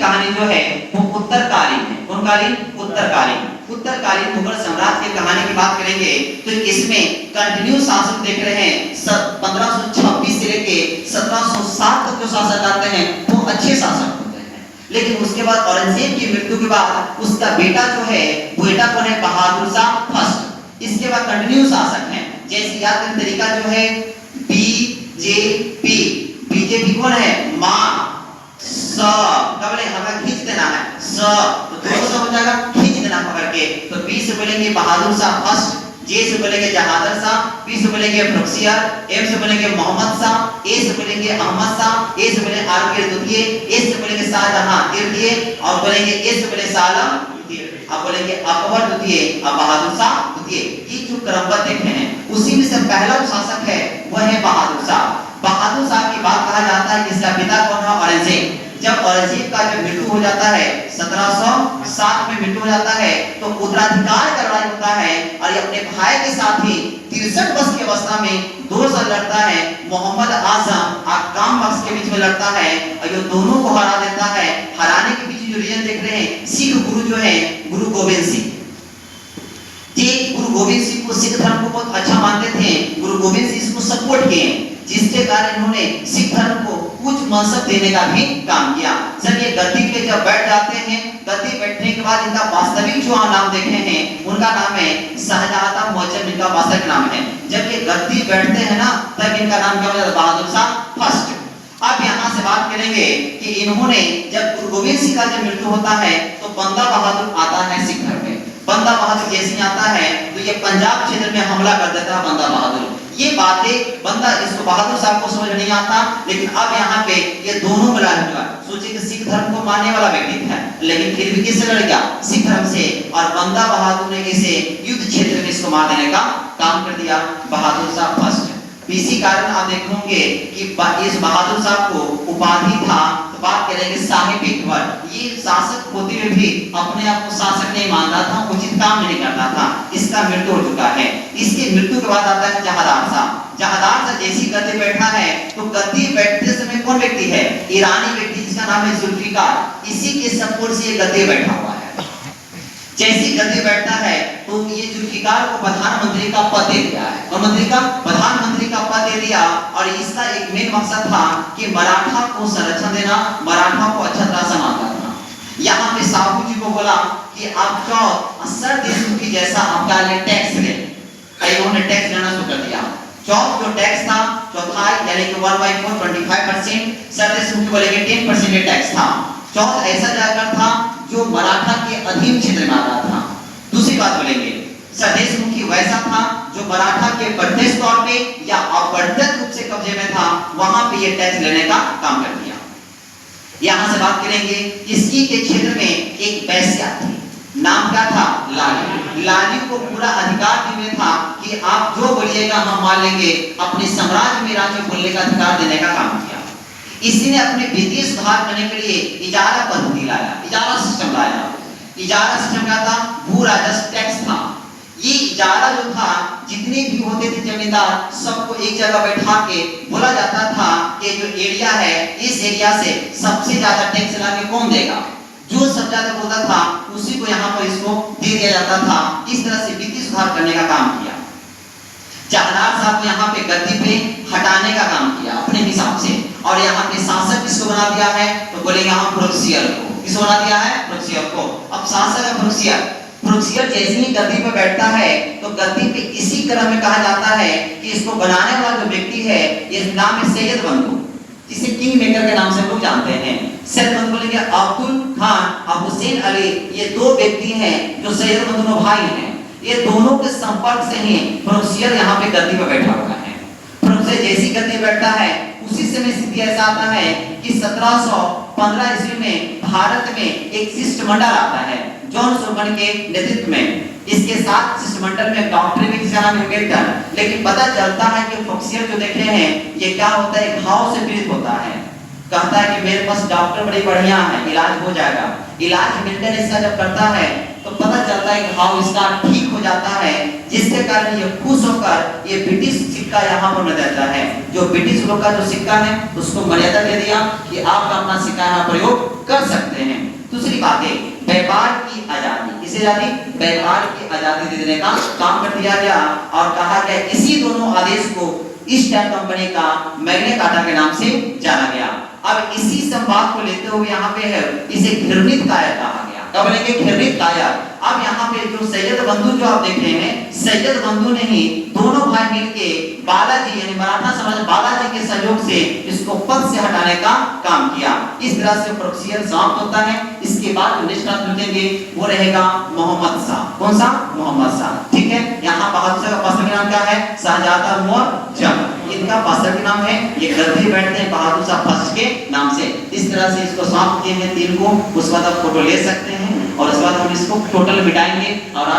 कहानी जो है वो उत्तरकालीन है। कौन कालीन? उत्तरकालीन। उत्तरकालीन मुगल साम्राज्य की कहानी की बात करेंगे तो इसमें कंटिन्यू शासन देख रहे हैं। 1526 से लेके 1707 तक जो शासक आते हैं वो अच्छे शासक होते हैं, लेकिन उसके बाद औरंगजेब की मृत्यु के बाद उसका बेटा जो है, बेटा कौन है? बहादुर शाह फर्स्ट। इसके बाद कंटिन्यू शासक हैं, जैसे याद करने तरीका जो है बीजेपी। बीजेपी कौन है? मां स कबले हमें खींच देना है स, तो दोनों से हो जाएगा खींच देना पकड़ के। तो बी से बोलेंगे बहादुर शाह फर्स्ट, जे से बोलेंगे जहादर शाह, पी से बोलेंगे प्रोक्सियर, एम से बोलेंगे मोहम्मद शाह, ए से बोलेंगे अहमद शाह, ए से बोलेंगे आलमगीर द्वितीय, ए से बोलेंगे शाहजहां तृतीय, और बोलेंगे ए से बोले शाह आलम द्वितीय, अब बोलेंगे अकबर द्वितीय, अब बहादुर शाह द्वितीय। ये जो क्रमबद्ध देखे हैं उसी में से पहला जो शासक है वह है बहादुर शाह। बहादुर शाह की बात कहा जाता है कि इसका पिता कौन है? औरंगजेब। जब औरंगजेब का जब मृत्यु हो जाता है 1707 में मृत्यु हो जाता है तो उत्तराधिकार का लड़ाई होता है और ये अपने भाई के साथ ही 63 वर्ष की अवस्था में 2 साल लड़ता है। मोहम्मद आजम और काम बख्श के बीच में लड़ता है और ये दोनों को हरा देता है। हराने के पीछे जो रीजन देख रहे हैं, सिख गुरु जो है गुरु गोविंद सिंह जी, गुरु गोविंद सिंह को सिख धर्म को बहुत अच्छा मानते थे। गुरु गोविंद सिंह इसको सपोर्ट किए, जिसके कारण इन्होंने सिख धर्म को कुछ मनसब देने का भी काम किया। सर ये गद्दी पे जब बैठ जाते हैं, गद्दी बैठने के बाद इनका वास्तविक जो नाम देखे हैं उनका नाम है शाहजहां मुअज्जम, इनका वास्तविक नाम है। जब ये गद्दी बैठते हैं ना तब इनका नाम क्या हो जाता है? बहादुर शाह फर्स्ट। अब यहाँ से बात करेंगे कि इन्होंने जब गुरु गोविंद सिंह का जब मृत्यु होता है तो बंदा बहादुर आता है सिख धर्म में। बंदा बहादुर जैसे ही आता है तो ये पंजाब क्षेत्र में हमला कर देता है बंदा बहादुर। ये बातें बंदा इसको बहादुर साहब को समझ नहीं आता, लेकिन अब यहाँ पे ये दोनों मिला हुआ। सोचिए कि सिख धर्म को मानने वाला व्यक्ति था, लेकिन फिर भी किससे लड़ गया? सिख धर्म से। और बंदा बहादुर ने इसे युद्ध क्षेत्र में इसको मार देने का काम कर दिया, बहादुर साहब फर्स्ट। इसी कारण आप देखोगे कि इस बहादुर साहब को उपाधि था, तो बात करेंगे शाही पेशवर। ये शासक होते हुए भी अपने आप को शासक नहीं मानता था, उचित काम नहीं करता था। इसका मृत्यु हो चुका है। इसकी मृत्यु के बाद आता है जहादार शाह। जहादार शाह जैसी गद्दी बैठा है तो गद्दी बैठते समय कौन व्यक्ति है? ईरानी व्यक्ति जिसका नाम है जुल्फिकार। इसी के सपोर्ट से ये गद्दी बैठा हुआ है। जैसी गद्दी बैठता है तो ये जुल्फिकार को प्रधानमंत्री का पद दे दिया है, और मंत्री का प्रधानमंत्री का पद दे दिया। और इसका एक मेन मकसद था कि मराठा को संरक्षण देना, मराठा को अच्छा तरह संभालना था। यहाँ पे साहू जी को बोला कि आप सर देशमुखी जैसा आपका लिए टैक्स ले, उन्होंने टैक्स लेना शुरू कर दिया। चौथ जो टैक्स था चौथाई यानी कि 1/4 25%, सर देशमुखी बोलेंगे 10% टैक्स था। चौथ ऐसा जाकर था जो मराठा के अधीन क्षेत्र में आता था। दूसरी बात बोलेंगे सदेशमुखी वैसा था जो मराठा के प्रत्यक्ष तौर पे या अप्रत्यक्ष रूप से कब्जे में था, वहां पे ये टैक्स लेने का काम कर दिया। यहां से बात करेंगे इसकी के क्षेत्र में एक वैश्या थी, नाम क्या था? लाली। लाली को पूरा अधिकार दिया था कि आप जो बोलिएगा हम मान लेंगे। अपने साम्राज्य में राज्य बोलने का अधिकार देने का काम किया। इसी ने अपने वित्तीय सुधार करने के लिए इजारा पद्धति लाया, इजारा सिस्टम लाया। इजारा सिस्टम क्या था? भू राजस्व टैक्स था। ये इजारा जो था, जितने भी होते थे जमींदार सबको एक जगह बैठा के बोला जाता था कि जो एरिया है इस एरिया से सबसे ज्यादा टैक्स लाके कौन देगा? जो सबसे ज्यादा बोलता था उसी को यहाँ पर इसको दे दिया जाता था। इस तरह से वित्तीय सुधार करने का काम किया। जहादार साहब को यहाँ पे गद्दी पे हटाने का काम किया अपने हिसाब से, और यहाँ पे शासक किसको बना दिया है? तो बोलेंगे हम प्रोक्सियर को। किसको बना दिया है? प्रोक्सियर को। अब शासक है प्रोक्सियर। प्रोक्सियर जैसे ही गद्दी पे बैठता है तो गद्दी पे इसी क्रम में कहा जाता है कि इसको बनाने वाला जो व्यक्ति है ये नाम है सैयद बंधु, जिसे किंग मेकर के नाम से लोग जानते हैं। सैयद बंधु बोलेंगे अब्दुल खान और हुसैन अली, ये दो व्यक्ति हैं जो सैयद बंधु भाई हैं। ये दोनों के संपर्क से ही प्रोक्सियर यहाँ पे गद्दी पे बैठा हुआ है। प्रोक्सियर जैसी गद्दी बैठता है उसी समय स्थिति ऐसा आता है कि 1715 ईस्वी में भारत में एक शिष्टमंडल आता है जॉन सोबर्न के नेतृत्व में। इसके साथ शिष्टमंडल में डॉक्टर भी जिसका नाम है, लेकिन पता चलता है कि प्रोक्सियर जो देख रहे हैं ये क्या होता है? घाव से पीड़ित होता है। कहता है कि मेरे पास डॉक्टर बड़ी बढ़िया है, इलाज हो जाएगा। इलाज मेंटेन इसका जब करता है तो पता चलता है कि घाव इसका ठीक हो जाता है, जिसके कारण ये खुश होकर ये ब्रिटिश सिक्का यहाँ पर न देता है। जो ब्रिटिश लोग का जो सिक्का है उसको मर्यादा दे दिया कि आप अपना सिक्का यहाँ प्रयोग कर सकते हैं। किसकी आजादी? व्यापार की आजादी दे देने का काम कर दिया गया और कहा गया इसी दोनों आदेश को ईस्ट इंडिया कंपनी का मैग्ना कार्टा के नाम से जाना गया। अब इसी संवाद को लेते हुए यहाँ पे है इसे घृणित कायर कहा गया। क्या बोलेंगे? घृणित कायर। अब यहाँ पे जो सैयद बंधु जो आप देख रहे हैं, सैयद बंधु ने ही दोनों भाई मिलके बालाजी यानी मराठा समाज बालाजी के सहयोग से इसको पद से हटाने का काम किया। इस तरह से प्रोसीजर समाप्त होता है। इसके बाद जो नेक्स्ट आप लिखेंगे वो रहेगा मोहम्मद शाह। कौन सा? मोहम्मद शाह। ठीक है, यहाँ बहादुर शाह का पासर नाम क्या है? शाहजहां मुअज्जम। इनका पासर का नाम है, ये गद्दी बैठते हैं बहादुर शाह फर्स्ट के नाम से। इस तरह से इसको समाप्त किए हैं तीन को। उसके बाद आप फोटो ले सकते हैं और उसके बाद हम इसको टोटल मिटाएंगे और